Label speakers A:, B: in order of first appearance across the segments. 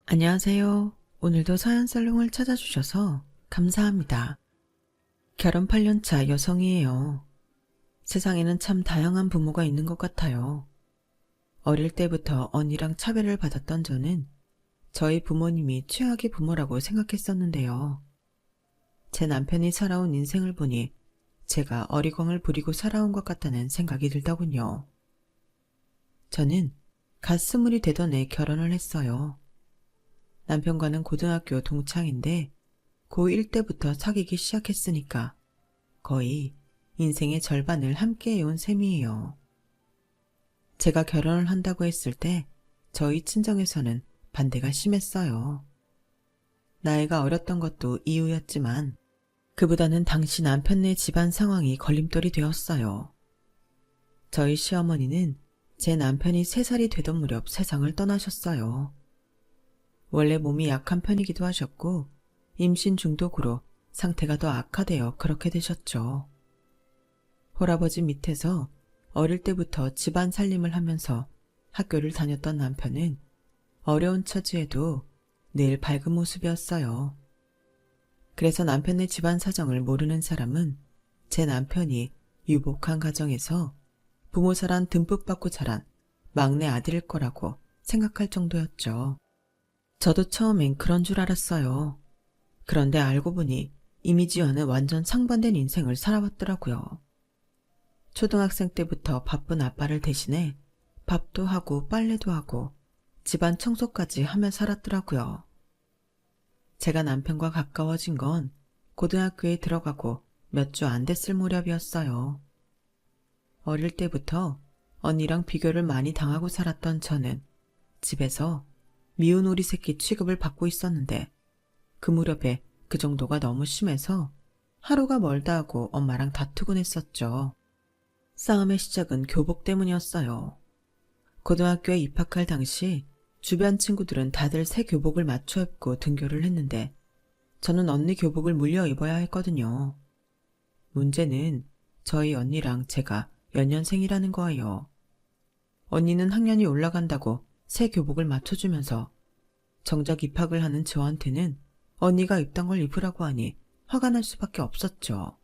A: 안녕하세요. 오늘도 사연살롱을 찾아주셔서 감사합니다. 결혼 8년차 여성이에요. 세상에는 참 다양한 부모가 있는 것 같아요. 어릴 때부터 언니랑 차별을 받았던 저는 저희 부모님이 최악의 부모라고 생각했었는데요. 제 남편이 살아온 인생을 보니 제가 어리광을 부리고 살아온 것 같다는 생각이 들더군요. 저는 갓 스물이 되던 해 결혼을 했어요. 남편과는 고등학교 동창인데 고1 때부터 사귀기 시작했으니까 거의 인생의 절반을 함께 해온 셈이에요. 제가 결혼을 한다고 했을 때 저희 친정에서는 반대가 심했어요. 나이가 어렸던 것도 이유였지만 그보다는 당시 남편네 집안 상황이 걸림돌이 되었어요. 저희 시어머니는 제 남편이 3살이 되던 무렵 세상을 떠나셨어요. 원래 몸이 약한 편이기도 하셨고 임신 중독으로 상태가 더 악화되어 그렇게 되셨죠. 홀아버지 밑에서 어릴 때부터 집안 살림을 하면서 학교를 다녔던 남편은 어려운 처지에도 늘 밝은 모습이었어요. 그래서 남편의 집안 사정을 모르는 사람은 제 남편이 유복한 가정에서 부모 사랑 듬뿍 받고 자란 막내 아들일 거라고 생각할 정도였죠. 저도 처음엔 그런 줄 알았어요. 그런데 알고 보니 이미지와는 완전 상반된 인생을 살아왔더라고요. 초등학생 때부터 바쁜 아빠를 대신해 밥도 하고 빨래도 하고 집안 청소까지 하며 살았더라고요. 제가 남편과 가까워진 건 고등학교에 들어가고 몇 주 안 됐을 무렵이었어요. 어릴 때부터 언니랑 비교를 많이 당하고 살았던 저는 집에서 미운 오리 새끼 취급을 받고 있었는데 그 무렵에 그 정도가 너무 심해서 하루가 멀다 하고 엄마랑 다투곤 했었죠. 싸움의 시작은 교복 때문이었어요. 고등학교에 입학할 당시 주변 친구들은 다들 새 교복을 맞춰 입고 등교를 했는데 저는 언니 교복을 물려 입어야 했거든요. 문제는 저희 언니랑 제가 연년생이라는 거예요. 언니는 학년이 올라간다고 새 교복을 맞춰주면서 정작 입학을 하는 저한테는 언니가 입던 걸 입으라고 하니 화가 날 수밖에 없었죠.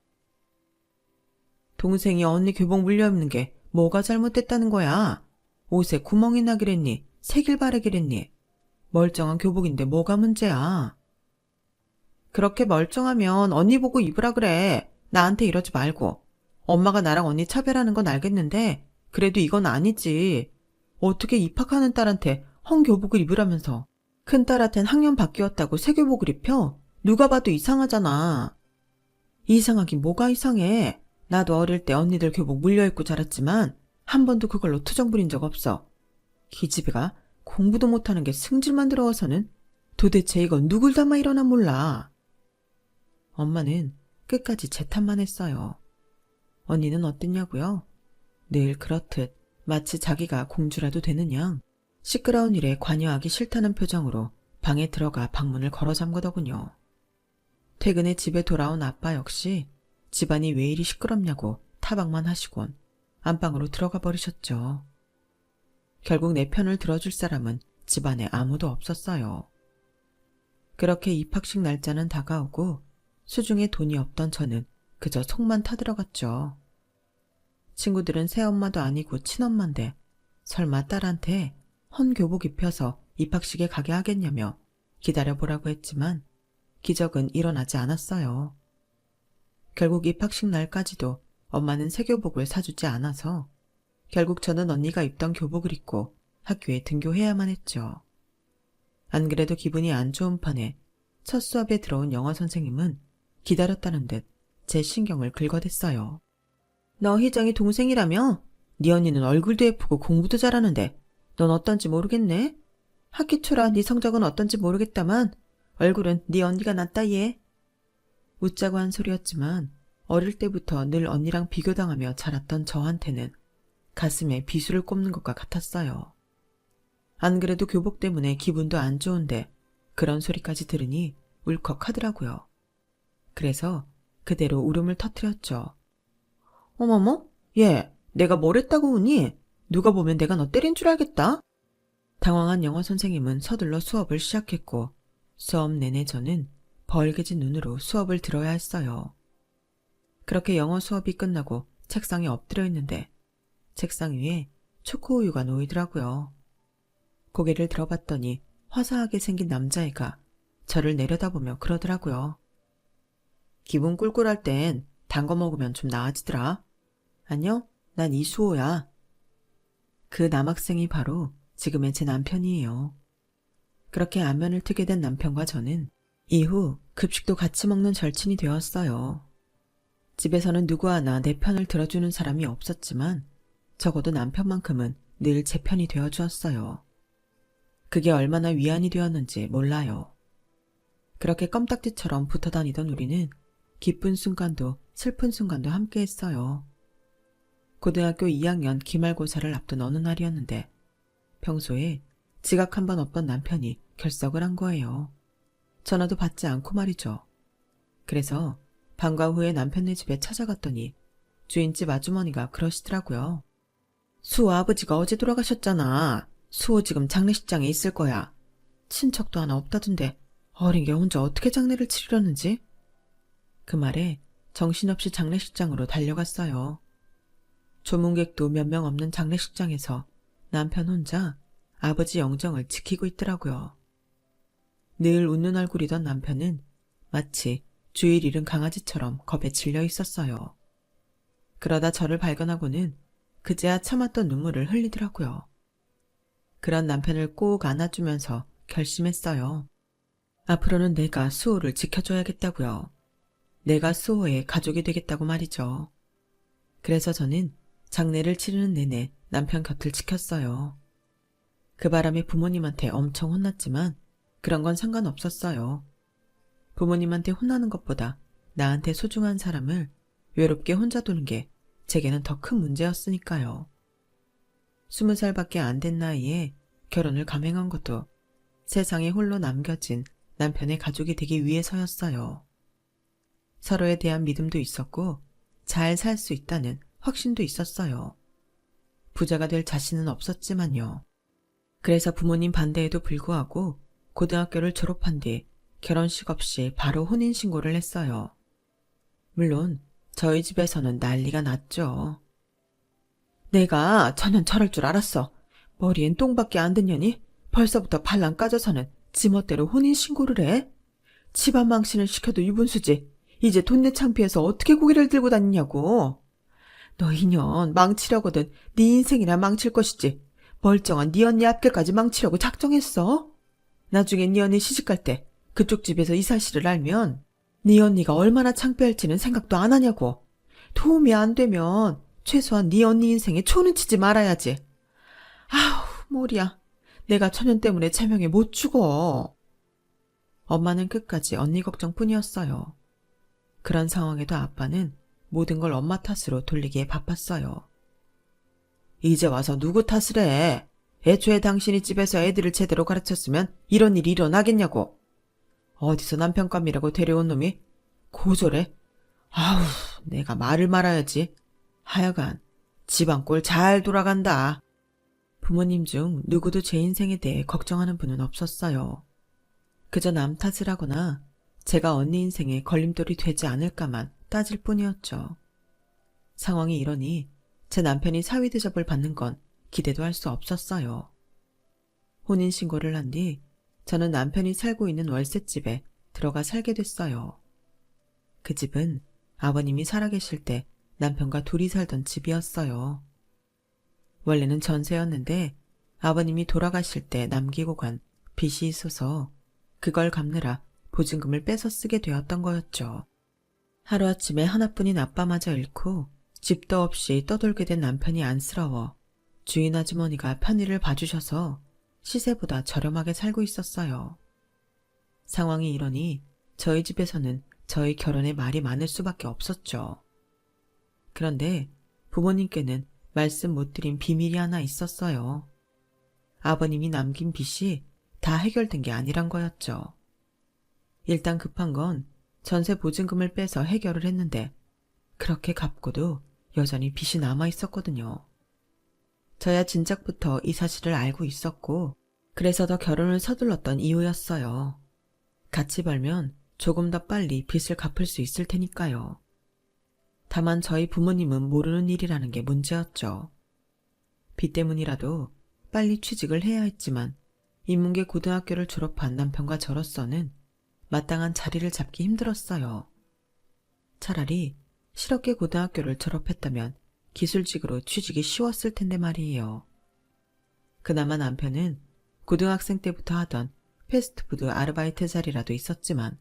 A: 동생이 언니 교복 물려 입는 게 뭐가 잘못됐다는 거야? 옷에 구멍이 나기랬니? 색일 바르기랬니? 멀쩡한 교복인데 뭐가 문제야? 그렇게 멀쩡하면 언니 보고 입으라 그래. 나한테 이러지 말고. 엄마가 나랑 언니 차별하는 건 알겠는데 그래도 이건 아니지. 어떻게 입학하는 딸한테 헝 교복을 입으라면서 큰딸한텐 학년 바뀌었다고 새 교복을 입혀? 누가 봐도 이상하잖아. 이상하긴 뭐가 이상해. 나도 어릴 때 언니들 교복 물려입고 자랐지만 한 번도 그걸로 투정 부린 적 없어. 기집애가 공부도 못하는 게 승질만 들어와서는 도대체 이건 누굴 닮아 일어나 몰라. 엄마는 끝까지 제 탓만 했어요. 언니는 어땠냐고요? 늘 그렇듯 마치 자기가 공주라도 되는 양 시끄러운 일에 관여하기 싫다는 표정으로 방에 들어가 방문을 걸어 잠그더군요. 퇴근에 집에 돌아온 아빠 역시 집안이 왜 이리 시끄럽냐고 타박만 하시곤 안방으로 들어가 버리셨죠. 결국 내 편을 들어줄 사람은 집안에 아무도 없었어요. 그렇게 입학식 날짜는 다가오고 수중에 돈이 없던 저는 그저 속만 타들어갔죠. 친구들은 새엄마도 아니고 친엄마인데 설마 딸한테 헌 교복 입혀서 입학식에 가게 하겠냐며 기다려보라고 했지만 기적은 일어나지 않았어요. 결국 입학식 날까지도 엄마는 새 교복을 사주지 않아서 결국 저는 언니가 입던 교복을 입고 학교에 등교해야만 했죠. 안 그래도 기분이 안 좋은 판에 첫 수업에 들어온 영어 선생님은 기다렸다는 듯 제 신경을 긁어댔어요. 너 희정이 동생이라며? 네 언니는 얼굴도 예쁘고 공부도 잘하는데 넌 어떤지 모르겠네? 학기 초라 네 성적은 어떤지 모르겠다만 얼굴은 네 언니가 낫다 얘. 웃자고 한 소리였지만 어릴 때부터 늘 언니랑 비교당하며 자랐던 저한테는 가슴에 비수를 꼽는 것과 같았어요. 안 그래도 교복 때문에 기분도 안 좋은데 그런 소리까지 들으니 울컥하더라고요. 그래서 그대로 울음을 터뜨렸죠. 어머머? 얘, 내가 뭘 했다고 우니? 누가 보면 내가 너 때린 줄 알겠다? 당황한 영어 선생님은 서둘러 수업을 시작했고 수업 내내 저는 벌개진 눈으로 수업을 들어야 했어요. 그렇게 영어 수업이 끝나고 책상에 엎드려 있는데 책상 위에 초코우유가 놓이더라고요. 고개를 들어봤더니 화사하게 생긴 남자애가 저를 내려다보며 그러더라고요. 기분 꿀꿀할 땐 단 거 먹으면 좀 나아지더라. 안녕, 난 이수호야. 그 남학생이 바로 지금의 제 남편이에요. 그렇게 안면을 트게 된 남편과 저는 이후 급식도 같이 먹는 절친이 되었어요. 집에서는 누구 하나 내 편을 들어주는 사람이 없었지만 적어도 남편만큼은 늘 제 편이 되어주었어요. 그게 얼마나 위안이 되었는지 몰라요. 그렇게 껌딱지처럼 붙어 다니던 우리는 기쁜 순간도 슬픈 순간도 함께 했어요. 고등학교 2학년 기말고사를 앞둔 어느 날이었는데 평소에 지각 한 번 없던 남편이 결석을 한 거예요. 전화도 받지 않고 말이죠. 그래서 방과 후에 남편네 집에 찾아갔더니 주인집 아주머니가 그러시더라고요. 수호 아버지가 어제 돌아가셨잖아. 수호 지금 장례식장에 있을 거야. 친척도 하나 없다던데 어린 게 혼자 어떻게 장례를 치르려는지. 그 말에 정신없이 장례식장으로 달려갔어요. 조문객도 몇 명 없는 장례식장에서 남편 혼자 아버지 영정을 지키고 있더라고요. 늘 웃는 얼굴이던 남편은 마치 주일 잃은 강아지처럼 겁에 질려 있었어요. 그러다 저를 발견하고는 그제야 참았던 눈물을 흘리더라고요. 그런 남편을 꼭 안아주면서 결심했어요. 앞으로는 내가 수호를 지켜줘야겠다고요. 내가 수호의 가족이 되겠다고 말이죠. 그래서 저는 장례를 치르는 내내 남편 곁을 지켰어요. 그 바람에 부모님한테 엄청 혼났지만 그런 건 상관없었어요. 부모님한테 혼나는 것보다 나한테 소중한 사람을 외롭게 혼자 두는 게 제게는 더 큰 문제였으니까요. 20살밖에 안 된 나이에 결혼을 감행한 것도 세상에 홀로 남겨진 남편의 가족이 되기 위해서였어요. 서로에 대한 믿음도 있었고 잘 살 수 있다는 확신도 있었어요. 부자가 될 자신은 없었지만요. 그래서 부모님 반대에도 불구하고 고등학교를 졸업한 뒤 결혼식 없이 바로 혼인신고를 했어요. 물론 저희 집에서는 난리가 났죠. 내가 전혀 저럴 줄 알았어. 머리엔 똥밖에 안 듣냐니 벌써부터 발랑 까져서는 지멋대로 혼인신고를 해? 집안 망신을 시켜도 유분수지. 이제 돈내 창피해서 어떻게 고개를 들고 다니냐고. 너 인연 망치려거든 네 인생이나 망칠 것이지. 멀쩡한 네 언니 앞길까지 망치려고 작정했어? 나중에 네 언니 시집갈 때 그쪽 집에서 이 사실을 알면 네 언니가 얼마나 창피할지는 생각도 안 하냐고. 도움이 안 되면 최소한 네 언니 인생에 초는 치지 말아야지. 아우 머리야. 내가 천연 때문에 제명에 못 죽어. 엄마는 끝까지 언니 걱정뿐이었어요. 그런 상황에도 아빠는 모든 걸 엄마 탓으로 돌리기에 바빴어요. 이제 와서 누구 탓을 해? 애초에 당신이 집에서 애들을 제대로 가르쳤으면 이런 일이 일어나겠냐고. 어디서 남편감이라고 데려온 놈이 고졸해? 아우, 내가 말을 말아야지. 하여간 집안 꼴 잘 돌아간다. 부모님 중 누구도 제 인생에 대해 걱정하는 분은 없었어요. 그저 남 탓을 하거나 제가 언니 인생에 걸림돌이 되지 않을까만 따질 뿐이었죠. 상황이 이러니 제 남편이 사위 대접을 받는 건 기대도 할 수 없었어요. 혼인신고를 한 뒤 저는 남편이 살고 있는 월세집에 들어가 살게 됐어요. 그 집은 아버님이 살아계실 때 남편과 둘이 살던 집이었어요. 원래는 전세였는데 아버님이 돌아가실 때 남기고 간 빚이 있어서 그걸 갚느라 보증금을 빼서 쓰게 되었던 거였죠. 하루아침에 하나뿐인 아빠마저 잃고 집도 없이 떠돌게 된 남편이 안쓰러워 주인 아주머니가 편의를 봐주셔서 시세보다 저렴하게 살고 있었어요. 상황이 이러니 저희 집에서는 저희 결혼에 말이 많을 수밖에 없었죠. 그런데 부모님께는 말씀 못 드린 비밀이 하나 있었어요. 아버님이 남긴 빚이 다 해결된 게 아니란 거였죠. 일단 급한 건 전세 보증금을 빼서 해결을 했는데 그렇게 갚고도 여전히 빚이 남아 있었거든요. 저야 진작부터 이 사실을 알고 있었고 그래서 더 결혼을 서둘렀던 이유였어요. 같이 벌면 조금 더 빨리 빚을 갚을 수 있을 테니까요. 다만 저희 부모님은 모르는 일이라는 게 문제였죠. 빚 때문이라도 빨리 취직을 해야 했지만 인문계 고등학교를 졸업한 남편과 저로서는 마땅한 자리를 잡기 힘들었어요. 차라리 실업계 고등학교를 졸업했다면 기술직으로 취직이 쉬웠을 텐데 말이에요. 그나마 남편은 고등학생 때부터 하던 패스트푸드 아르바이트 자리라도 있었지만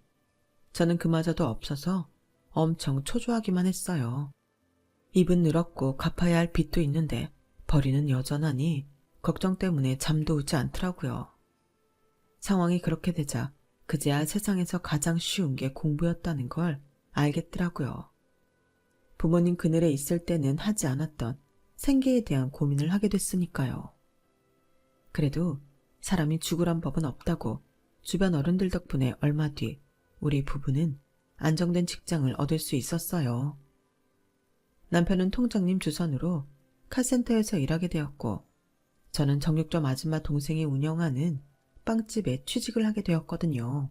A: 저는 그마저도 없어서 엄청 초조하기만 했어요. 입은 늘었고 갚아야 할 빚도 있는데 벌이는 여전하니 걱정 때문에 잠도 오지 않더라고요. 상황이 그렇게 되자 그제야 세상에서 가장 쉬운 게 공부였다는 걸 알겠더라고요. 부모님 그늘에 있을 때는 하지 않았던 생계에 대한 고민을 하게 됐으니까요. 그래도 사람이 죽으란 법은 없다고 주변 어른들 덕분에 얼마 뒤 우리 부부는 안정된 직장을 얻을 수 있었어요. 남편은 통장님 주선으로 카센터에서 일하게 되었고 저는 정육점 아줌마 동생이 운영하는 빵집에 취직을 하게 되었거든요.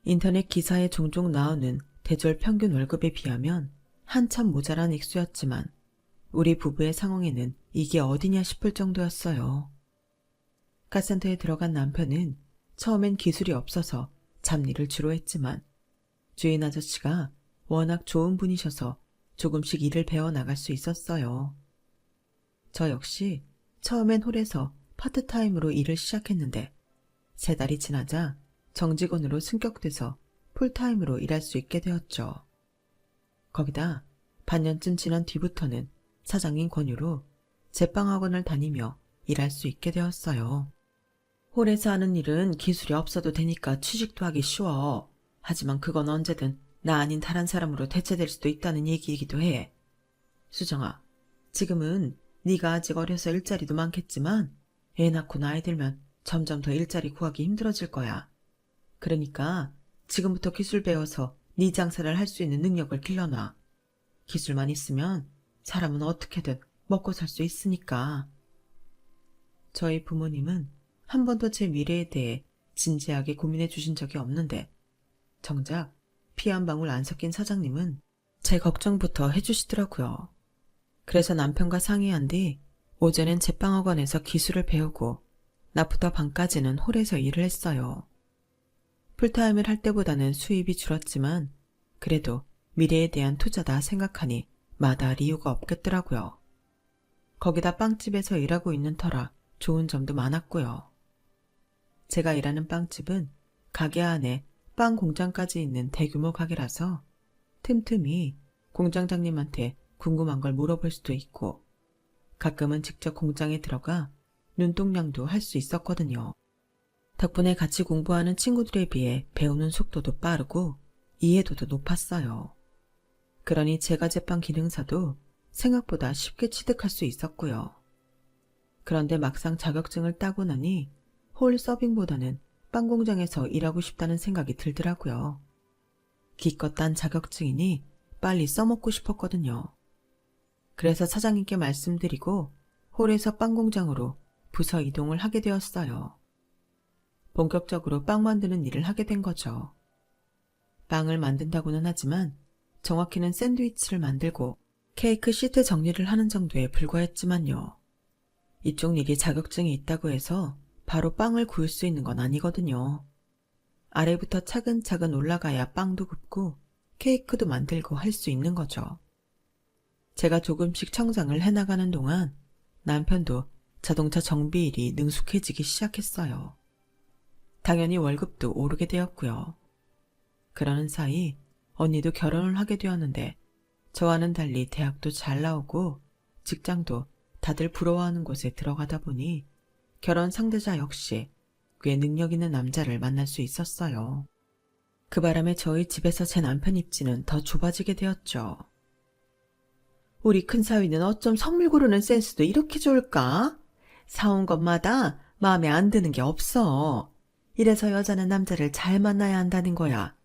A: 인터넷 기사에 종종 나오는 대졸 평균 월급에 비하면 한참 모자란 액수였지만 우리 부부의 상황에는 이게 어디냐 싶을 정도였어요. 카센터에 들어간 남편은 처음엔 기술이 없어서 잡일을 주로 했지만 주인 아저씨가 워낙 좋은 분이셔서 조금씩 일을 배워나갈 수 있었어요. 저 역시 처음엔 홀에서 파트타임으로 일을 시작했는데 3달이 지나자 정직원으로 승격돼서 풀타임으로 일할 수 있게 되었죠. 거기다 반년쯤 지난 뒤부터는 사장님 권유로 제빵학원을 다니며 일할 수 있게 되었어요. 홀에서 하는 일은 기술이 없어도 되니까 취직도 하기 쉬워. 하지만 그건 언제든 나 아닌 다른 사람으로 대체될 수도 있다는 얘기이기도 해. 수정아, 지금은 네가 아직 어려서 일자리도 많겠지만 애 낳고 나이 들면 점점 더 일자리 구하기 힘들어질 거야. 그러니까 지금부터 기술 배워서 네 장사를 할 수 있는 능력을 길러놔. 기술만 있으면 사람은 어떻게든 먹고 살 수 있으니까. 저희 부모님은 한 번도 제 미래에 대해 진지하게 고민해 주신 적이 없는데 정작 피 한 방울 안 섞인 사장님은 제 걱정부터 해주시더라고요. 그래서 남편과 상의한 뒤 오전엔 제빵학원에서 기술을 배우고 낮부터 밤까지는 홀에서 일을 했어요. 풀타임을 할 때보다는 수입이 줄었지만 그래도 미래에 대한 투자다 생각하니 마다할 이유가 없겠더라고요. 거기다 빵집에서 일하고 있는 터라 좋은 점도 많았고요. 제가 일하는 빵집은 가게 안에 빵 공장까지 있는 대규모 가게라서 틈틈이 공장장님한테 궁금한 걸 물어볼 수도 있고 가끔은 직접 공장에 들어가 눈동냥도 할 수 있었거든요. 덕분에 같이 공부하는 친구들에 비해 배우는 속도도 빠르고 이해도도 높았어요. 그러니 제과 제빵 기능사도 생각보다 쉽게 취득할 수 있었고요. 그런데 막상 자격증을 따고 나니 홀 서빙보다는 빵 공장에서 일하고 싶다는 생각이 들더라고요. 기껏 딴 자격증이니 빨리 써먹고 싶었거든요. 그래서 사장님께 말씀드리고 홀에서 빵 공장으로 부서 이동을 하게 되었어요. 본격적으로 빵 만드는 일을 하게 된 거죠. 빵을 만든다고는 하지만 정확히는 샌드위치를 만들고 케이크 시트 정리를 하는 정도에 불과했지만요. 이쪽 일이 자격증이 있다고 해서 바로 빵을 구울 수 있는 건 아니거든요. 아래부터 차근차근 올라가야 빵도 굽고 케이크도 만들고 할 수 있는 거죠. 제가 조금씩 청장을 해나가는 동안 남편도 자동차 정비 일이 능숙해지기 시작했어요. 당연히 월급도 오르게 되었고요. 그러는 사이 언니도 결혼을 하게 되었는데 저와는 달리 대학도 잘 나오고 직장도 다들 부러워하는 곳에 들어가다 보니 결혼 상대자 역시 꽤 능력 있는 남자를 만날 수 있었어요. 그 바람에 저희 집에서 제 남편 입지는 더 좁아지게 되었죠. 우리 큰사위는 어쩜 선물 고르는 센스도 이렇게 좋을까? 사온 것마다 마음에 안 드는 게 없어. 이래서 여자는 남자를 잘 만나야 한다는 거야.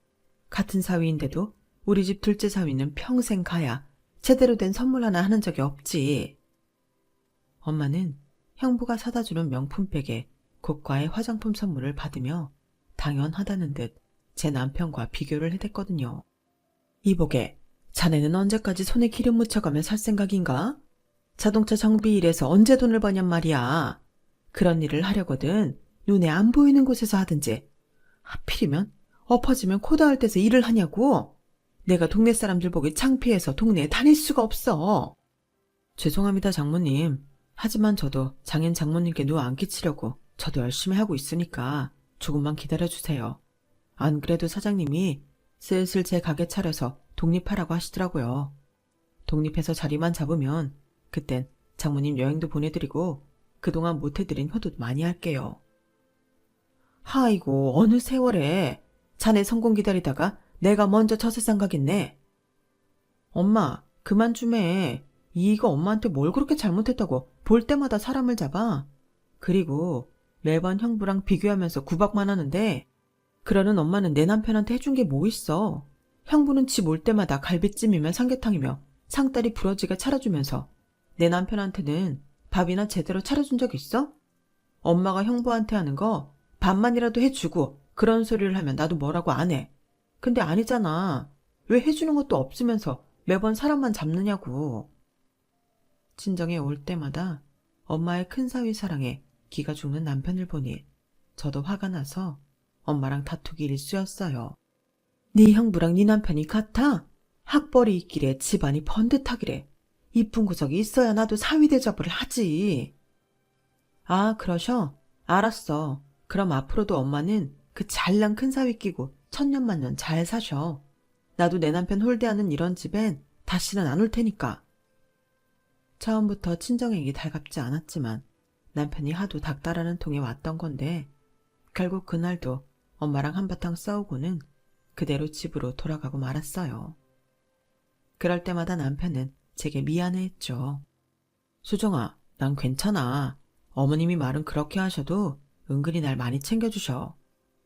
A: 같은 사위인데도 우리 집 둘째 사위는 평생 가야 제대로 된 선물 하나 하는 적이 없지. 엄마는 형부가 사다 주는 명품백에 고가의 화장품 선물을 받으며 당연하다는 듯 제 남편과 비교를 해댔거든요. 이보게, 자네는 언제까지 손에 기름 묻혀가며 살 생각인가? 자동차 정비 일에서 언제 돈을 버냔 말이야. 그런 일을 하려거든 눈에 안 보이는 곳에서 하든지, 하필이면 엎어지면 코 닿을 데서 일을 하냐고. 내가 동네 사람들 보기 창피해서 동네에 다닐 수가 없어. 죄송합니다, 장모님. 하지만 저도 장인 장모님께 누워 안 끼치려고 저도 열심히 하고 있으니까 조금만 기다려주세요. 안 그래도 사장님이 슬슬 제 가게 차려서 독립하라고 하시더라고요. 독립해서 자리만 잡으면 그땐 장모님 여행도 보내드리고 그동안 못해드린 효도 많이 할게요. 하이고, 어느 세월에 자네 성공 기다리다가 내가 먼저 저 세상 가겠네. 엄마, 그만 좀 해. 이가 엄마한테 뭘 그렇게 잘못했다고 볼 때마다 사람을 잡아. 그리고 매번 형부랑 비교하면서 구박만 하는데, 그러는 엄마는 내 남편한테 해준 게 뭐 있어. 형부는 집 올 때마다 갈비찜이며 삼계탕이며 상다리 부러지게 차려주면서 내 남편한테는 밥이나 제대로 차려준 적 있어? 엄마가 형부한테 하는 거 밥만이라도 해주고 그런 소리를 하면 나도 뭐라고 안 해. 근데 아니잖아. 왜 해주는 것도 없으면서 매번 사람만 잡느냐고. 친정에 올 때마다 엄마의 큰 사위 사랑에 기가 죽는 남편을 보니 저도 화가 나서 엄마랑 다투기 일쑤였어요. 네 형부랑 네 남편이 같아? 학벌이 있기래 집안이 번듯하기래. 이쁜 구석이 있어야 나도 사위 대접을 하지. 아, 그러셔? 알았어. 그럼 앞으로도 엄마는 그 잘난 큰 사위 끼고 천년만년 잘 사셔. 나도 내 남편 홀대하는 이런 집엔 다시는 안 올 테니까. 처음부터 친정행이 달갑지 않았지만 남편이 하도 닥달하는 통에 왔던 건데 결국 그날도 엄마랑 한바탕 싸우고는 그대로 집으로 돌아가고 말았어요. 그럴 때마다 남편은 제게 미안해했죠. 수정아, 난 괜찮아. 어머님이 말은 그렇게 하셔도 은근히 날 많이 챙겨주셔.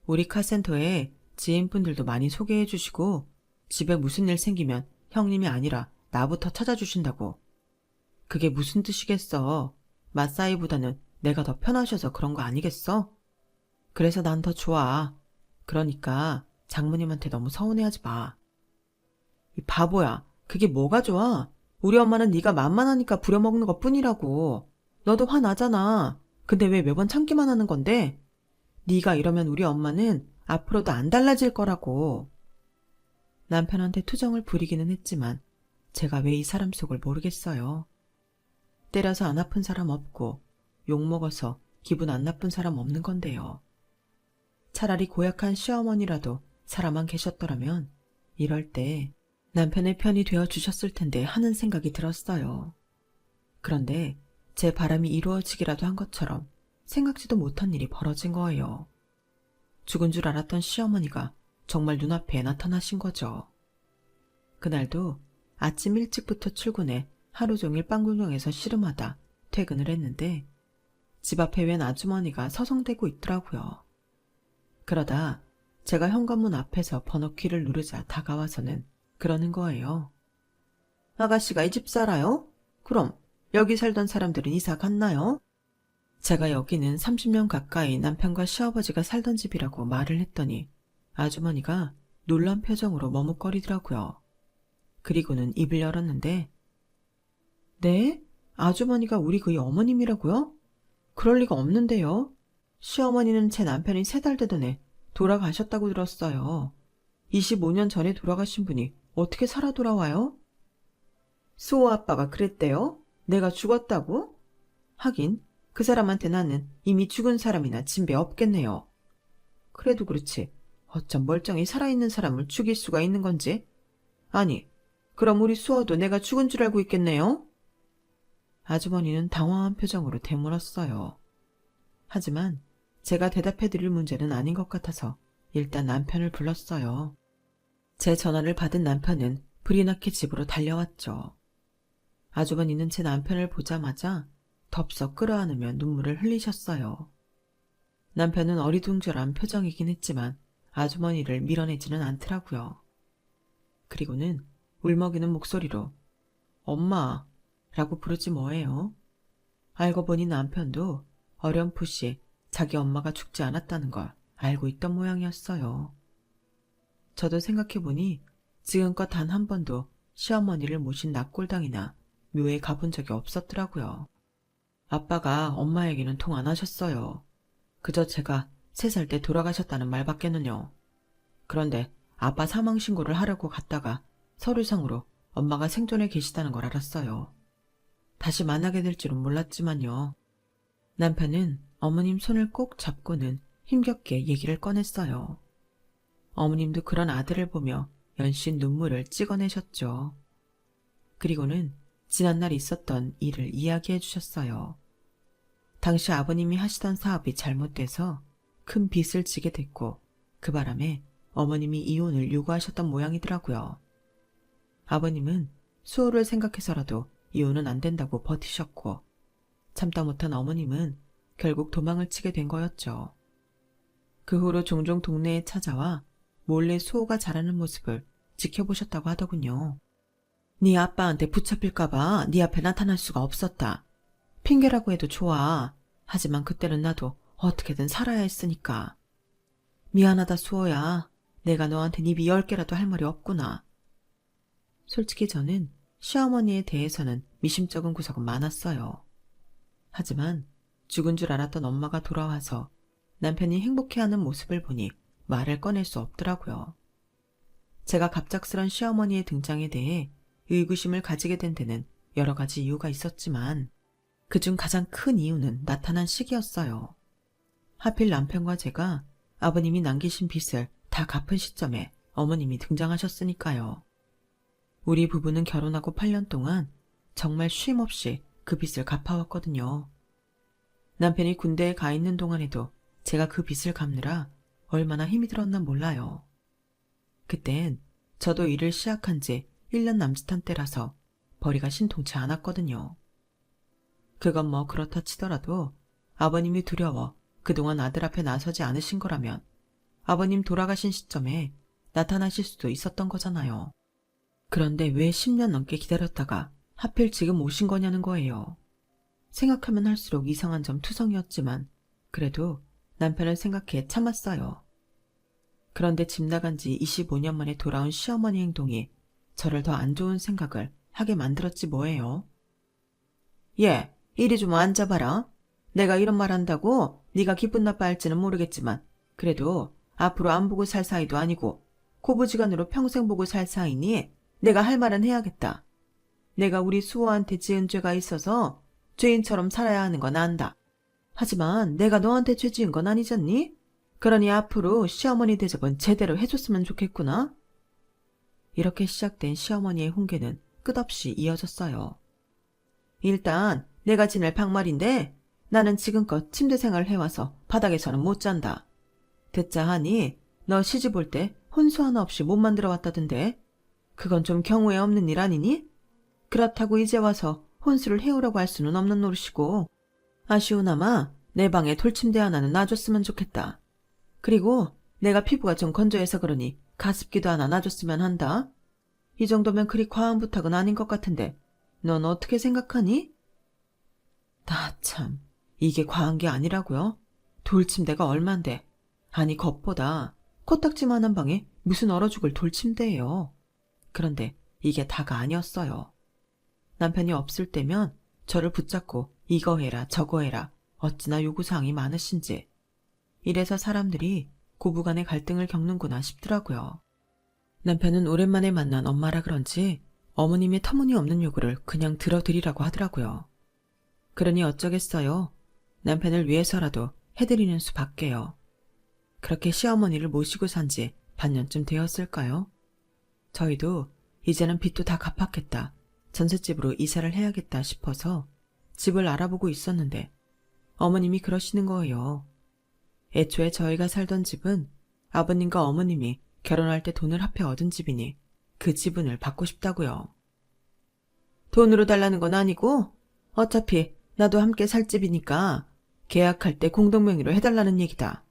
A: 우리 카센터에 지인분들도 많이 소개해 주시고 집에 무슨 일 생기면 형님이 아니라 나부터 찾아주신다고. 그게 무슨 뜻이겠어. 맞사이보다는 내가 더 편하셔서 그런 거 아니겠어? 그래서 난 더 좋아. 그러니까 장모님한테 너무 서운해하지 마. 이 바보야. 그게 뭐가 좋아? 우리 엄마는 네가 만만하니까 부려먹는 것뿐이라고. 너도 화나잖아. 근데 왜 매번 참기만 하는 건데? 네가 이러면 우리 엄마는 앞으로도 안 달라질 거라고. 남편한테 투정을 부리기는 했지만 제가 왜 이 사람 속을 모르겠어요. 때려서 안 아픈 사람 없고 욕먹어서 기분 안 나쁜 사람 없는 건데요. 차라리 고약한 시어머니라도 살아만 계셨더라면 이럴 때 남편의 편이 되어주셨을 텐데 하는 생각이 들었어요. 그런데 제 바람이 이루어지기라도 한 것처럼 생각지도 못한 일이 벌어진 거예요. 죽은 줄 알았던 시어머니가 정말 눈앞에 나타나신 거죠. 그날도 아침 일찍부터 출근해 하루 종일 빵구경에서 씨름하다 퇴근을 했는데 집 앞에 웬 아주머니가 서성대고 있더라고요. 그러다 제가 현관문 앞에서 번호키를 누르자 다가와서는 그러는 거예요. 아가씨가 이 집 살아요? 그럼 여기 살던 사람들은 이사 갔나요? 제가 여기는 30년 가까이 남편과 시아버지가 살던 집이라고 말을 했더니 아주머니가 놀란 표정으로 머뭇거리더라고요. 그리고는 입을 열었는데 네? 아주머니가 우리 그의 어머님이라고요? 그럴 리가 없는데요. 시어머니는 제 남편이 3달 되던 해 돌아가셨다고 들었어요. 25년 전에 돌아가신 분이 어떻게 살아 돌아와요? 수호 아빠가 그랬대요? 내가 죽었다고? 하긴 그 사람한테 나는 이미 죽은 사람이나 진배 없겠네요. 그래도 그렇지 어쩜 멀쩡히 살아있는 사람을 죽일 수가 있는 건지. 아니, 그럼 우리 수호도 내가 죽은 줄 알고 있겠네요? 아주머니는 당황한 표정으로 되물었어요. 하지만 제가 대답해드릴 문제는 아닌 것 같아서 일단 남편을 불렀어요. 제 전화를 받은 남편은 불이 나게 집으로 달려왔죠. 아주머니는 제 남편을 보자마자 덥석 끌어안으며 눈물을 흘리셨어요. 남편은 어리둥절한 표정이긴 했지만 아주머니를 밀어내지는 않더라고요. 그리고는 울먹이는 목소리로 엄마 라고 부르지 뭐예요. 알고 보니 남편도 어렴풋이 자기 엄마가 죽지 않았다는 걸 알고 있던 모양이었어요. 저도 생각해보니 지금껏 단 한 번도 시어머니를 모신 납골당이나 묘에 가본 적이 없었더라고요. 아빠가 엄마에게는 통 안 하셨어요. 그저 제가 3살 때 돌아가셨다는 말밖에는요. 그런데 아빠 사망 신고를 하려고 갔다가 서류상으로 엄마가 생존해 계시다는 걸 알았어요. 다시 만나게 될 줄은 몰랐지만요. 남편은 어머님 손을 꼭 잡고는 힘겹게 얘기를 꺼냈어요. 어머님도 그런 아들을 보며 연신 눈물을 찍어내셨죠. 그리고는 지난날 있었던 일을 이야기해 주셨어요. 당시 아버님이 하시던 사업이 잘못돼서 큰 빚을 지게 됐고 그 바람에 어머님이 이혼을 요구하셨던 모양이더라고요. 아버님은 수호를 생각해서라도 이혼은 안 된다고 버티셨고 참다 못한 어머님은 결국 도망을 치게 된 거였죠. 그 후로 종종 동네에 찾아와 몰래 수호가 자라는 모습을 지켜보셨다고 하더군요. 네 아빠한테 붙잡힐까봐 네 앞에 나타날 수가 없었다. 핑계라고 해도 좋아. 하지만 그때는 나도 어떻게든 살아야 했으니까. 미안하다 수호야. 내가 너한테 입이 10개라도 할 말이 없구나. 솔직히 저는 시어머니에 대해서는 미심쩍은 구석은 많았어요. 하지만 죽은 줄 알았던 엄마가 돌아와서 남편이 행복해하는 모습을 보니 말을 꺼낼 수 없더라고요. 제가 갑작스런 시어머니의 등장에 대해 의구심을 가지게 된 데는 여러 가지 이유가 있었지만 그중 가장 큰 이유는 나타난 시기였어요. 하필 남편과 제가 아버님이 남기신 빚을 다 갚은 시점에 어머님이 등장하셨으니까요. 우리 부부는 결혼하고 8년 동안 정말 쉼없이 그 빚을 갚아왔거든요. 남편이 군대에 가 있는 동안에도 제가 그 빚을 갚느라 얼마나 힘이 들었나 몰라요. 그땐 저도 일을 시작한 지 1년 남짓한 때라서 벌이가 신통치 않았거든요. 그건 뭐 그렇다 치더라도 아버님이 두려워 그동안 아들 앞에 나서지 않으신 거라면 아버님 돌아가신 시점에 나타나실 수도 있었던 거잖아요. 그런데 왜 10년 넘게 기다렸다가 하필 지금 오신 거냐는 거예요. 생각하면 할수록 이상한 점 투성이었지만 그래도 남편을 생각해 참았어요. 그런데 집 나간 지 25년 만에 돌아온 시어머니 행동이 저를 더 안 좋은 생각을 하게 만들었지 뭐예요. 얘, 이리 좀 앉아봐라. 내가 이런 말 한다고 네가 기분 나빠할지는 모르겠지만 그래도 앞으로 안 보고 살 사이도 아니고 고부지간으로 평생 보고 살 사이니 내가 할 말은 해야겠다. 내가 우리 수호한테 지은 죄가 있어서 죄인처럼 살아야 하는 건 안다. 하지만 내가 너한테 죄 지은 건 아니잖니? 그러니 앞으로 시어머니 대접은 제대로 해줬으면 좋겠구나. 이렇게 시작된 시어머니의 훈계는 끝없이 이어졌어요. 일단 내가 지낼 방말인데 나는 지금껏 침대 생활을 해와서 바닥에서는 못 잔다. 듣자 하니 너 시집 올 때 혼수 하나 없이 못 만들어 왔다던데 그건 좀 경우에 없는 일 아니니? 그렇다고 이제 와서 혼수를 해오라고 할 수는 없는 노릇이고 아쉬우나마 내 방에 돌침대 하나는 놔줬으면 좋겠다. 그리고 내가 피부가 좀 건조해서 그러니 가습기도 하나 놔줬으면 한다. 이 정도면 그리 과한 부탁은 아닌 것 같은데 넌 어떻게 생각하니? 나 참, 이게 과한 게 아니라고요? 돌침대가 얼만데. 아니 겉보다 코딱지만한 방에 무슨 얼어 죽을 돌침대예요. 그런데 이게 다가 아니었어요. 남편이 없을 때면 저를 붙잡고 이거 해라 저거 해라 어찌나 요구사항이 많으신지. 이래서 사람들이 고부간의 갈등을 겪는구나 싶더라고요. 남편은 오랜만에 만난 엄마라 그런지 어머님의 터무니없는 요구를 그냥 들어드리라고 하더라고요. 그러니 어쩌겠어요. 남편을 위해서라도 해드리는 수밖에요. 그렇게 시어머니를 모시고 산 지 반년쯤 되었을까요? 저희도 이제는 빚도 다 갚았겠다. 전셋집으로 이사를 해야겠다 싶어서 집을 알아보고 있었는데 어머님이 그러시는 거예요. 애초에 저희가 살던 집은 아버님과 어머님이 결혼할 때 돈을 합해 얻은 집이니 그 지분을 받고 싶다고요. 돈으로 달라는 건 아니고 어차피 나도 함께 살 집이니까 계약할 때 공동명의로 해달라는 얘기다.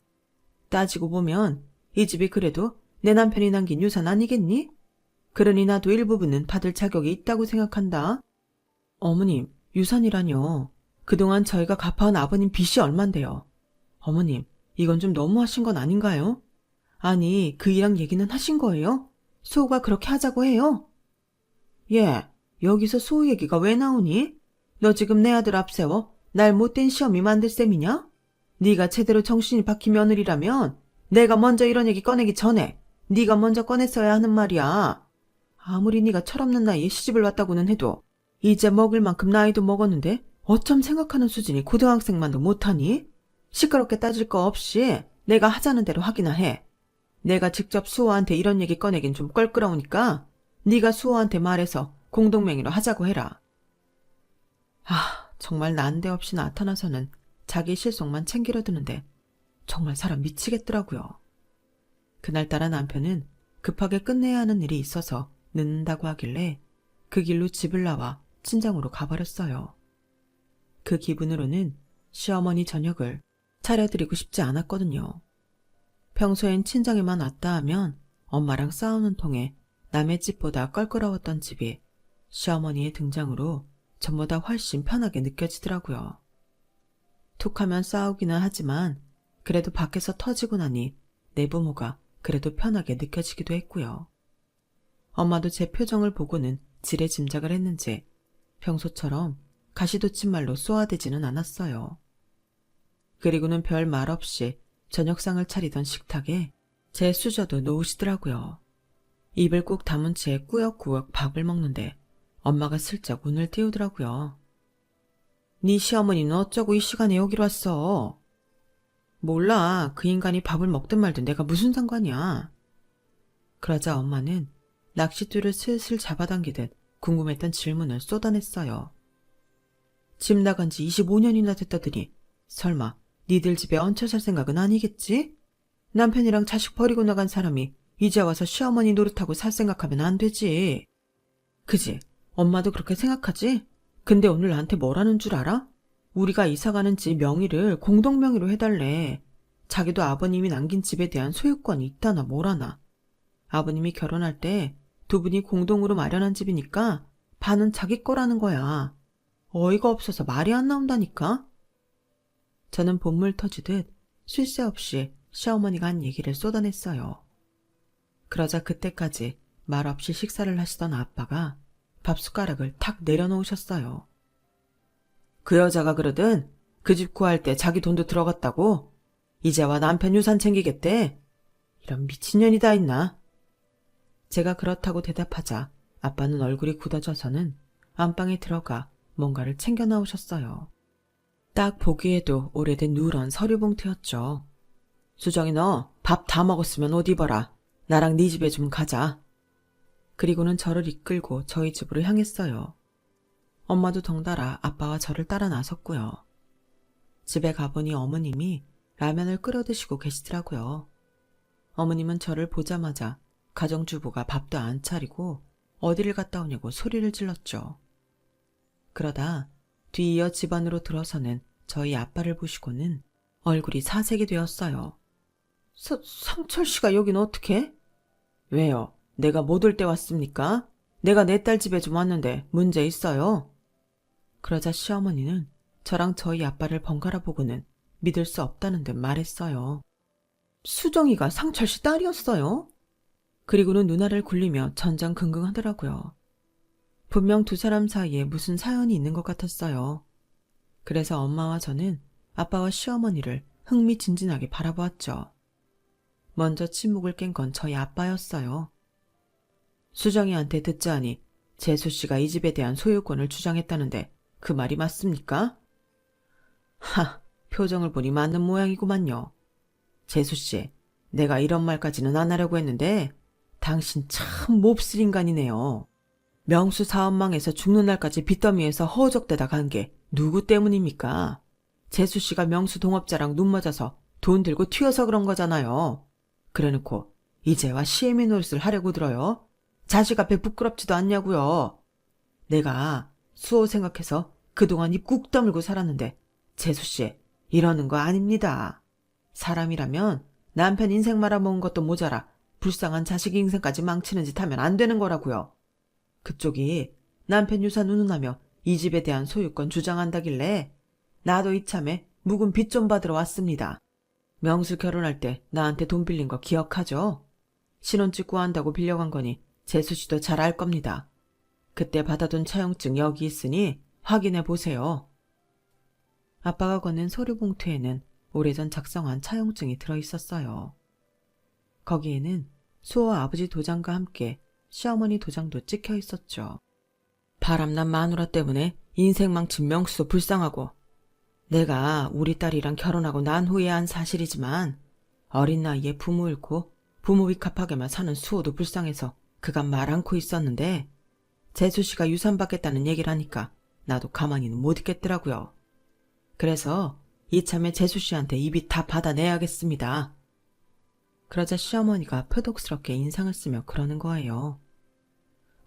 A: 따지고 보면 이 집이 그래도 내 남편이 남긴 유산 아니겠니? 그러니 나도 일부분은 받을 자격이 있다고 생각한다. 어머님, 유산이라뇨. 그동안 저희가 갚아온 아버님 빚이 얼만데요. 어머님, 이건 좀 너무하신 건 아닌가요? 아니, 그 이랑 얘기는 하신 거예요? 수호가 그렇게 하자고 해요? 예, 여기서 수호 얘기가 왜 나오니? 너 지금 내 아들 앞세워 날 못된 시험이 만들 셈이냐? 네가 제대로 정신이 박힌 며느리라면 내가 먼저 이런 얘기 꺼내기 전에 네가 먼저 꺼냈어야 하는 말이야. 아무리 네가 철없는 나이에 시집을 왔다고는 해도 이제 먹을 만큼 나이도 먹었는데 어쩜 생각하는 수준이 고등학생만도 못하니? 시끄럽게 따질 거 없이 내가 하자는 대로 하기나 해. 내가 직접 수호한테 이런 얘기 꺼내긴 좀 껄끄러우니까 네가 수호한테 말해서 공동명의로 하자고 해라. 정말 난데없이 나타나서는 자기 실속만 챙기려 드는데 정말 사람 미치겠더라고요. 그날따라 남편은 급하게 끝내야 하는 일이 있어서 늦는다고 하길래 그 길로 집을 나와 친정으로 가버렸어요. 그 기분으로는 시어머니 저녁을 차려드리고 싶지 않았거든요. 평소엔 친정에만 왔다 하면 엄마랑 싸우는 통에 남의 집보다 껄끄러웠던 집이 시어머니의 등장으로 전보다 훨씬 편하게 느껴지더라고요. 툭하면 싸우기는 하지만 그래도 밖에서 터지고 나니 내 부모가 그래도 편하게 느껴지기도 했고요. 엄마도 제 표정을 보고는 지레 짐작을 했는지 평소처럼 가시돋친 말로 쏘아대지는 않았어요. 그리고는 별 말 없이 저녁상을 차리던 식탁에 제 수저도 놓으시더라고요. 입을 꾹 다문 채 꾸역꾸역 밥을 먹는데 엄마가 슬쩍 운을 띄우더라고요. 네 시어머니는 어쩌고 이 시간에 여기로 왔어? 몰라. 그 인간이 밥을 먹든 말든 내가 무슨 상관이야. 그러자 엄마는 낚싯줄을 슬슬 잡아당기듯 궁금했던 질문을 쏟아냈어요. 집 나간 지 25년이나 됐다더니 설마 니들 집에 얹혀 살 생각은 아니겠지? 남편이랑 자식 버리고 나간 사람이 이제 와서 시어머니 노릇하고 살 생각하면 안 되지. 그지? 엄마도 그렇게 생각하지? 근데 오늘 나한테 뭐라는 줄 알아? 우리가 이사가는 집 명의를 공동명의로 해달래. 자기도 아버님이 남긴 집에 대한 소유권이 있다나 뭐라나. 아버님이 결혼할 때 두 분이 공동으로 마련한 집이니까 반은 자기 거라는 거야. 어이가 없어서 말이 안 나온다니까? 저는 본물 터지듯 쉴 새 없이 시어머니가 한 얘기를 쏟아냈어요. 그러자 그때까지 말 없이 식사를 하시던 아빠가 밥숟가락을 탁 내려놓으셨어요. 그 여자가 그러든 그 집 구할 때 자기 돈도 들어갔다고? 이제와 남편 유산 챙기겠대? 이런 미친년이 다 있나? 제가 그렇다고 대답하자 아빠는 얼굴이 굳어져서는 안방에 들어가 뭔가를 챙겨 나오셨어요. 딱 보기에도 오래된 누런 서류 봉투였죠. 수정이 너 밥 다 먹었으면 옷 입어라. 나랑 네 집에 좀 가자. 그리고는 저를 이끌고 저희 집으로 향했어요. 엄마도 덩달아 아빠와 저를 따라 나섰고요. 집에 가보니 어머님이 라면을 끓여 드시고 계시더라고요. 어머님은 저를 보자마자 가정주부가 밥도 안 차리고 어디를 갔다 오냐고 소리를 질렀죠. 그러다 뒤이어 집 안으로 들어서는 저희 아빠를 보시고는 얼굴이 사색이 되었어요. 상철 씨가 여긴 어떻게? 왜요? 내가 못 올 때 왔습니까? 내가 내 딸 집에 좀 왔는데 문제 있어요? 그러자 시어머니는 저랑 저희 아빠를 번갈아 보고는 믿을 수 없다는 듯 말했어요. 수정이가 상철 씨 딸이었어요? 그리고는 누나를 굴리며 전전긍긍하더라고요. 분명 두 사람 사이에 무슨 사연이 있는 것 같았어요. 그래서 엄마와 저는 아빠와 시어머니를 흥미진진하게 바라보았죠. 먼저 침묵을 깬 건 저희 아빠였어요. 수정이한테 듣자하니 재수씨가 이 집에 대한 소유권을 주장했다는데 그 말이 맞습니까? 표정을 보니 맞는 모양이구만요. 재수씨, 내가 이런 말까지는 안 하려고 했는데 당신 참 몹쓸 인간이네요. 명수 사업망에서 죽는 날까지 빚더미에서 허우적대다 간 게 누구 때문입니까? 재수씨가 명수 동업자랑 눈 맞아서 돈 들고 튀어서 그런 거잖아요. 그래놓고 이제와 시애미 노릇을 하려고 들어요? 자식 앞에 부끄럽지도 않냐고요. 내가 수호 생각해서 그동안 입 꾹 다물고 살았는데 재수씨 이러는 거 아닙니다. 사람이라면 남편 인생 말아먹은 것도 모자라 불쌍한 자식 인생까지 망치는 짓 하면 안 되는 거라고요. 그쪽이 남편 유산 운운하며 이 집에 대한 소유권 주장한다길래 나도 이참에 묵은 빚 좀 받으러 왔습니다. 명수 결혼할 때 나한테 돈 빌린 거 기억하죠? 신혼집 구한다고 빌려간 거니 재수 씨도 잘 알 겁니다. 그때 받아둔 차용증 여기 있으니 확인해 보세요. 아빠가 건넨 서류 봉투에는 오래전 작성한 차용증이 들어있었어요. 거기에는 수호와 아버지 도장과 함께 시어머니 도장도 찍혀 있었죠. 바람난 마누라 때문에 인생 망친 명수도 불쌍하고 내가 우리 딸이랑 결혼하고 난 후에 한 사실이지만 어린 나이에 부모 잃고 부모비 갚하게만 사는 수호도 불쌍해서 그간 말 않고 있었는데 재수 씨가 유산 받겠다는 얘기를 하니까 나도 가만히는 못 있겠더라고요. 그래서 이참에 재수 씨한테 이비 다 받아내야겠습니다. 그러자 시어머니가 표독스럽게 인상을 쓰며 그러는 거예요.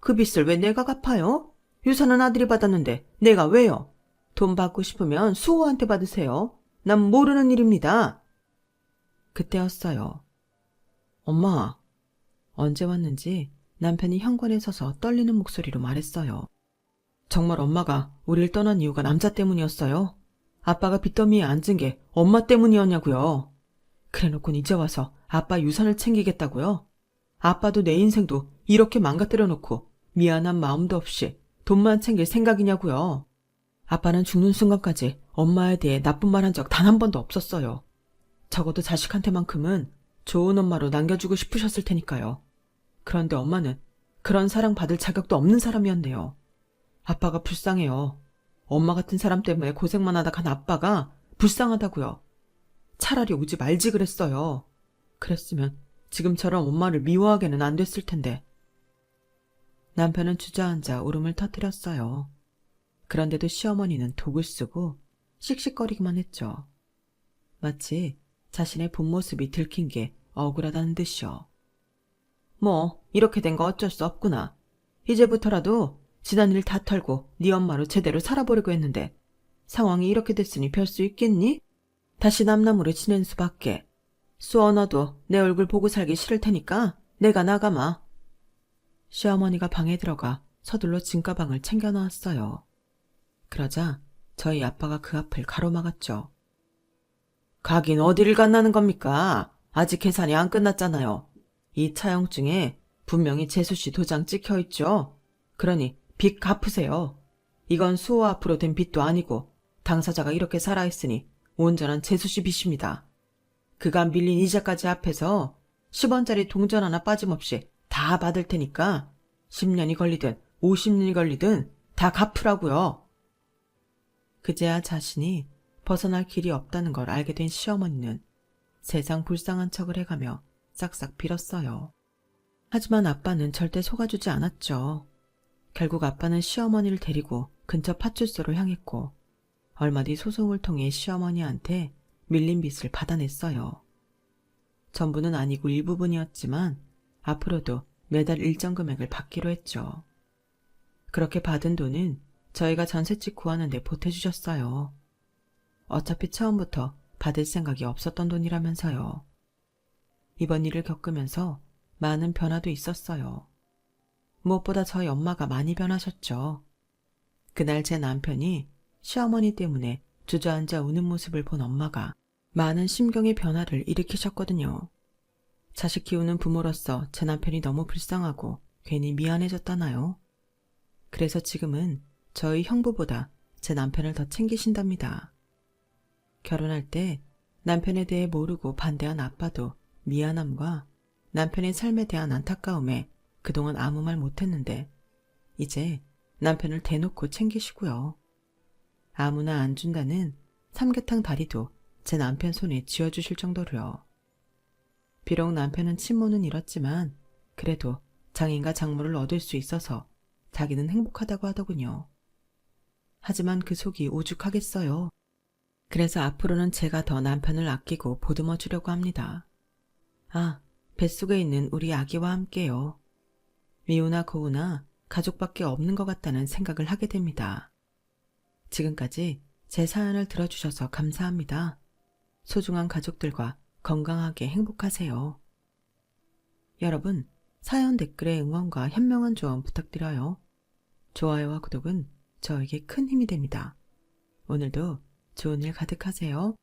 A: 그 빚을 왜 내가 갚아요? 유산은 아들이 받았는데 내가 왜요? 돈 받고 싶으면 수호한테 받으세요. 난 모르는 일입니다. 그때였어요. 엄마, 언제 왔는지 남편이 현관에 서서 떨리는 목소리로 말했어요. 정말 엄마가 우릴 떠난 이유가 남자 때문이었어요? 아빠가 빚더미에 앉은 게 엄마 때문이었냐고요. 그래놓고 이제 와서 아빠 유산을 챙기겠다고요? 아빠도 내 인생도 이렇게 망가뜨려놓고 미안한 마음도 없이 돈만 챙길 생각이냐고요. 아빠는 죽는 순간까지 엄마에 대해 나쁜 말 한 적 단 한 번도 없었어요. 적어도 자식한테만큼은 좋은 엄마로 남겨주고 싶으셨을 테니까요. 그런데 엄마는 그런 사랑받을 자격도 없는 사람이었네요. 아빠가 불쌍해요. 엄마 같은 사람 때문에 고생만 하다 간 아빠가 불쌍하다고요. 차라리 오지 말지 그랬어요. 그랬으면 지금처럼 엄마를 미워하게는 안 됐을 텐데. 남편은 주저앉아 울음을 터뜨렸어요. 그런데도 시어머니는 독을 쓰고 씩씩거리기만 했죠. 마치 자신의 본 모습이 들킨 게 억울하다는 듯이요. 뭐 이렇게 된 거 어쩔 수 없구나. 이제부터라도 지난 일 다 털고 네 엄마로 제대로 살아보려고 했는데 상황이 이렇게 됐으니 별 수 있겠니? 다시 남남으로 지낸 수밖에. 수어 너도 내 얼굴 보고 살기 싫을 테니까 내가 나가마. 시어머니가 방에 들어가 서둘러 짐가방을 챙겨놓았어요. 그러자 저희 아빠가 그 앞을 가로막았죠. 가긴 어디를 간다는 겁니까? 아직 계산이 안 끝났잖아요. 이 차용증에 분명히 재수씨 도장 찍혀있죠. 그러니 빚 갚으세요. 이건 수호 앞으로 된 빚도 아니고 당사자가 이렇게 살아있으니 온전한 재수씨 빚입니다. 그간 밀린 이자까지 합해서 10원짜리 동전 하나 빠짐없이 다 받을 테니까 10년이 걸리든 50년이 걸리든 다 갚으라고요. 그제야 자신이 벗어날 길이 없다는 걸 알게 된 시어머니는 세상 불쌍한 척을 해가며 싹싹 빌었어요. 하지만 아빠는 절대 속아주지 않았죠. 결국 아빠는 시어머니를 데리고 근처 파출소로 향했고 얼마 뒤 소송을 통해 시어머니한테 밀린 빚을 받아냈어요. 전부는 아니고 일부분이었지만 앞으로도 매달 일정 금액을 받기로 했죠. 그렇게 받은 돈은 저희가 전셋집 구하는 데 보태주셨어요. 어차피 처음부터 받을 생각이 없었던 돈이라면서요. 이번 일을 겪으면서 많은 변화도 있었어요. 무엇보다 저희 엄마가 많이 변하셨죠. 그날 제 남편이 시어머니 때문에 주저앉아 우는 모습을 본 엄마가 많은 심경의 변화를 일으키셨거든요. 자식 키우는 부모로서 제 남편이 너무 불쌍하고 괜히 미안해졌다나요? 그래서 지금은 저희 형부보다 제 남편을 더 챙기신답니다. 결혼할 때 남편에 대해 모르고 반대한 아빠도 미안함과 남편의 삶에 대한 안타까움에 그동안 아무 말 못했는데 이제 남편을 대놓고 챙기시고요. 아무나 안 준다는 삼계탕 다리도 제 남편 손에 쥐어주실 정도로요. 비록 남편은 친모는 잃었지만 그래도 장인과 장모를 얻을 수 있어서 자기는 행복하다고 하더군요. 하지만 그 속이 오죽하겠어요. 그래서 앞으로는 제가 더 남편을 아끼고 보듬어 주려고 합니다. 아, 뱃속에 있는 우리 아기와 함께요. 미우나 고우나 가족밖에 없는 것 같다는 생각을 하게 됩니다. 지금까지 제 사연을 들어주셔서 감사합니다. 소중한 가족들과 건강하게 행복하세요. 여러분, 사연 댓글에 응원과 현명한 조언 부탁드려요. 좋아요와 구독은 저에게 큰 힘이 됩니다. 오늘도 좋은 일 가득하세요.